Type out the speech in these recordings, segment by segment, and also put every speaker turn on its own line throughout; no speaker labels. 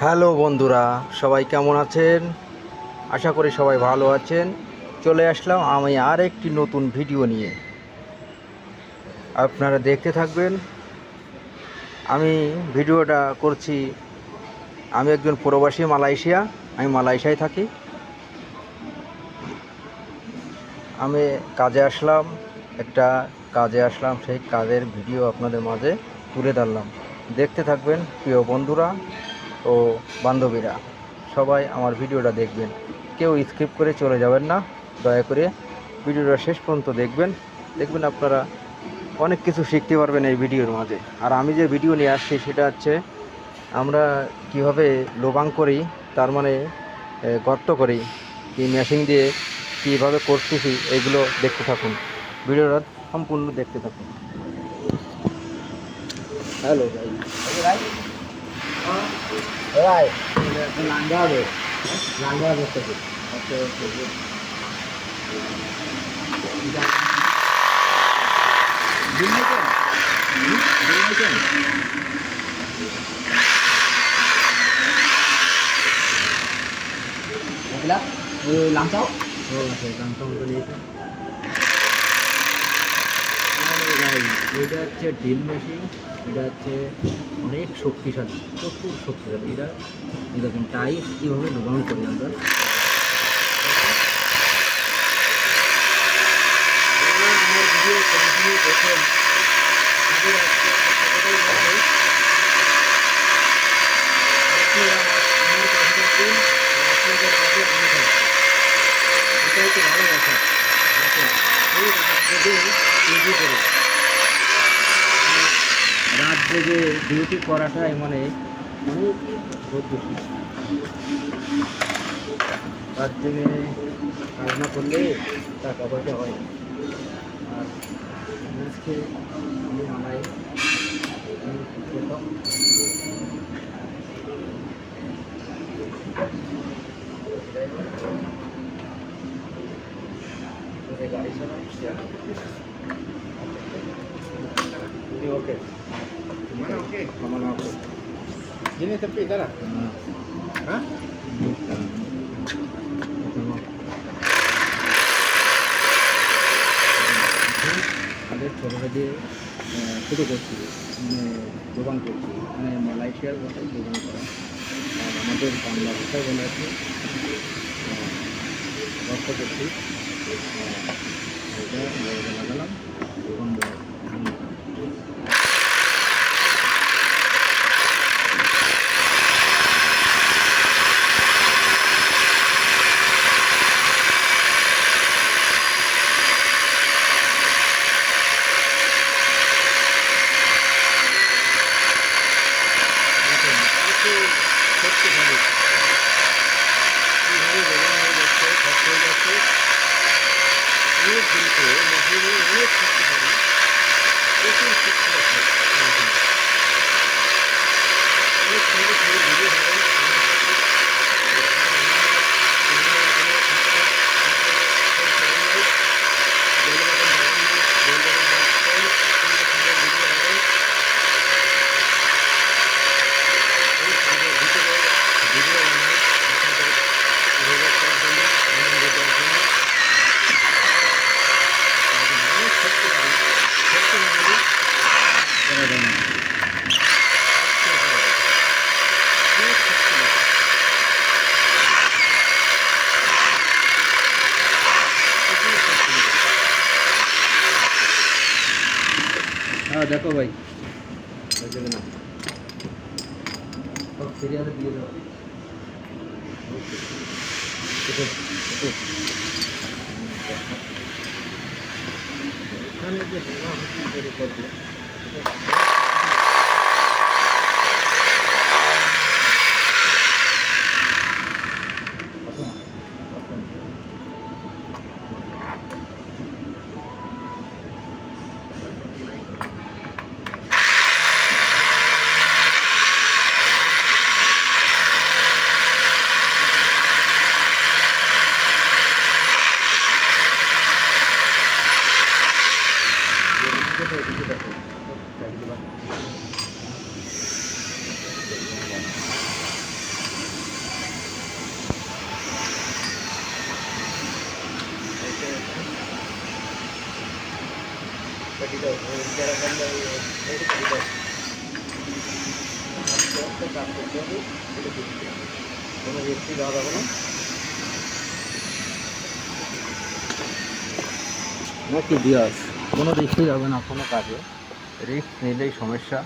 Hello বন্ধুরা, সবাই কেমন আছেন? আশা করি সবাই ভালো আছেন। চলে আসলাম আমি আর একটি নতুন ভিডিও নিয়ে। আপনারা দেখতে থাকবেন। আমি ভিডিওটা করছি, আমি একজন প্রবাসী মালয়েশিয়া। আমি মালয়েশিয়ায় থাকি। আমি কাজে আসলাম, সেই কাজের ভিডিও আপনাদের মাঝে তুলে ধরলাম। দেখতে থাকবেন প্রিয় বন্ধুরা ও বান্ধবীরা, সবাই আমার ভিডিওটা দেখবেন। কেউ স্কিপ করে চলে যাবেন না, দয়া করে ভিডিওটা শেষ পর্যন্ত দেখবেন আপনারা অনেক কিছু শিখতে পারবেন এই ভিডিওর মাঝে। আর আমি যে ভিডিও নিয়ে আসছি সেটা হচ্ছে আমরা কিভাবে লোবাং করি, তার মানে গর্ত করি, কি মেশিন দিয়ে কীভাবে করতেছি, এগুলো দেখতে থাকুন। ভিডিওটা সম্পূর্ণ দেখতে থাকুন। হ্যালো ভাই, ভাই ভাই লাঙ্গা হবে, লাঙ্গা করতে হবে। ওকে ওকে, লাঞ্চাও লাঞ্চাও নিয়েছে। এটা হচ্ছে ড্রিল মেশিন। এটা হচ্ছে অনেক শক্তিশালী, প্রচুর শক্তিশালী। এটা দেখুন টাইস কীভাবে লোবাং করি আমরা। আমার ভিডিও কন্টিনিউ দেখেন। এটাই তো ভালোবাসা। রাত জেগে ডিউটি করাটাই মানে অনেক বেশি। রাত জেগে কাজ না করলে টাকা পয়সা হয়। আর আজকে আমি আমায় গাড়ি চালাই। Okay mana oke mana oke ini tepi darah hah আগে ছোটো থেকে শুরু করছি, মানে দোকান করছি, মানে মালয়েশিয়ার ভাষায় দোকান করা। আর আমাদের বাংলা ভাষায় বলা আছে কষ্ট করছি। এটা লাগালাম দোকান। हाँ देखो भाई ना सीरिया दिए दो কোনো রেস্টই দেওয়া যাবে না নাকি বিয়াস, কোনো রিস্কই যাবে না কোনো কাজে। রিস্ক নিলেই সমস্যা,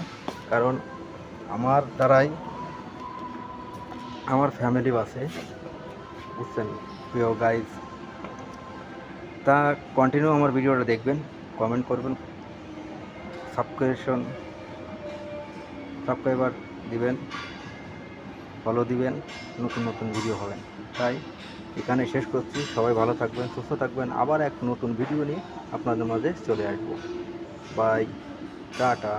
কারণ আমার দ্বারাই আমার ফ্যামিলি বাসে, বুঝছেন প্রিয় গাইজ। তা কন্টিনিউ আমার ভিডিওটা দেখবেন, কমেন্ট করবেন, সাবস্ক্রাইবার দিবেন, ফলো দিবেন, নতুন নতুন ভিডিও হবেন। তাই এখানে শেষ করছি। সবাই ভালো থাকবেন, সুস্থ থাকবেন। আবার এক নতুন ভিডিও নিয়ে আপনাদের মাঝে চলে আসবো। Bye, tata.